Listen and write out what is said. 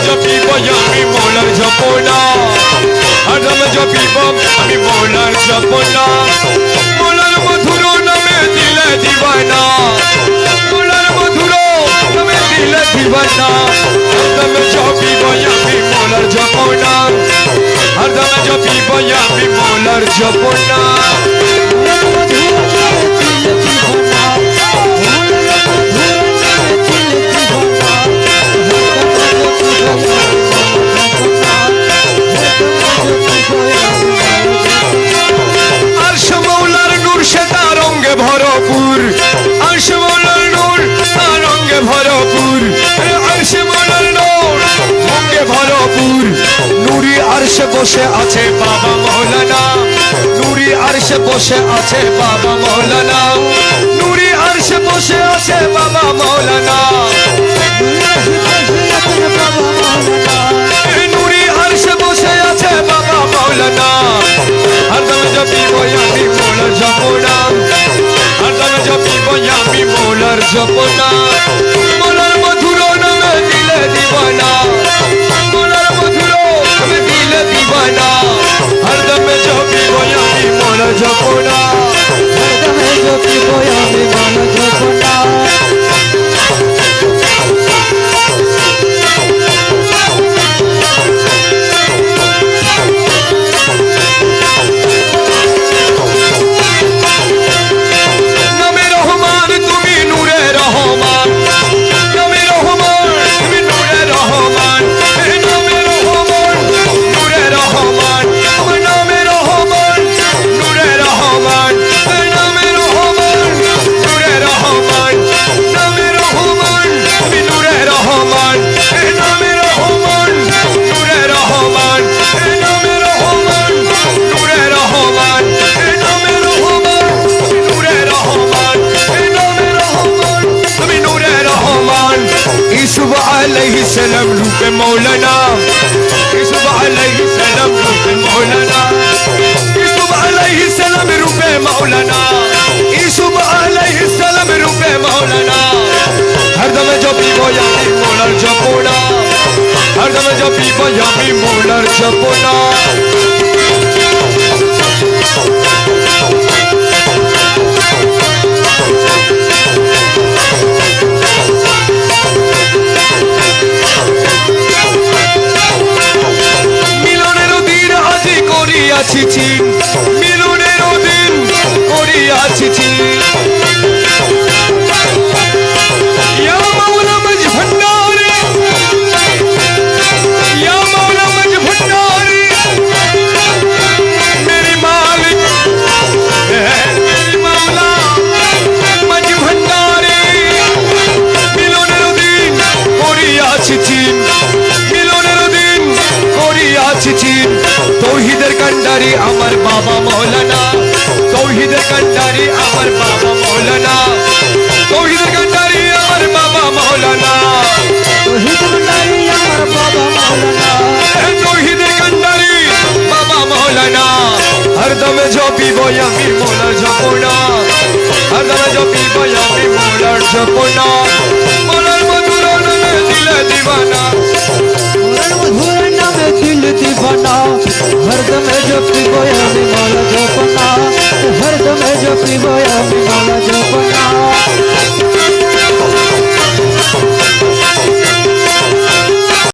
জপিব আমি মৌলার জপনা হরদম জপিব আমি মৌলার জপনা মৌলার মধুর নামে দিলে দিবানা মৌলার মধুর নামে দিলে দিবানা হরদম জপিব আমি মৌলার জপনা হরদম জপিব আমি মৌলার জপনা আরশ মৌলার নূর সে তার রঙে ভরপুর আরশ মৌলার নূর তার রঙে ভরপুর আরশ মৌলার নূর রঙে ভরপুর নূরি আরশে বসে আছে বাবা মৌলানা নূরি আরশে বসে আছে বাবা মৌলানা নূরি আরশে বসে আছে বাবা মৌলানা নূরি আরশে বসে আছে বাবা মৌলানা হরদম জপিব আমি মৌলার জপনা হরদম জপিব আমি মৌলার জপনা মৌলার মধুর নামে দিলে দিবানা মৌলার মধুর নামে দিলে দিবানা হরদম জপিব আমি মৌলার জপনা হরদম জপিব আমি মৌলার জপনা अलैहिस्सलाम रूपे मौलाना यूसुफ अलैहिस्सलाम रूपे मौलाना यूसुफ अलैहिस्सलाम रूपे मौलाना यूसुफ अलैहिस्सलाम रूपे मौलाना हरदम जपिब আমি মৌলার জপনা हरदम जपिब আমি মৌলার জপনা করিয়াছি চিন মিলনের দিন করিয়াছি চিন ইয়া মাওলা মজ ভন্ডারি ইয়া মাওলা মজ ভন্ডারি মেরে মালিক মেরে মাওলা মজ ভন্ডারি মিলনের দিন করিয়াছি চিন মিলনের দিন করিয়াছি চিন তৌহিদের কান্ডারি আমার বাবা মৌলানা তৌহিদের কান্ডারি আমার বাবা মৌলানা তৌহিদের কান্ডারি আমার বাবা মৌলানা তৌহিদের কান্ডারি আমার বাবা মৌলানা তৌহিদের কান্ডারি বাবা মৌলানা হরদম জপিব আমি মৌলার জপনা হরদম জপিব আমি মৌলার জপনা মৌলার মধুর নামে দিলে দিবানা মৌলার মধুর নামে দিলে দিবানা हरदम जपिब আমি মৌলা জপনা हरदम जपिब আমি মৌলা জপনা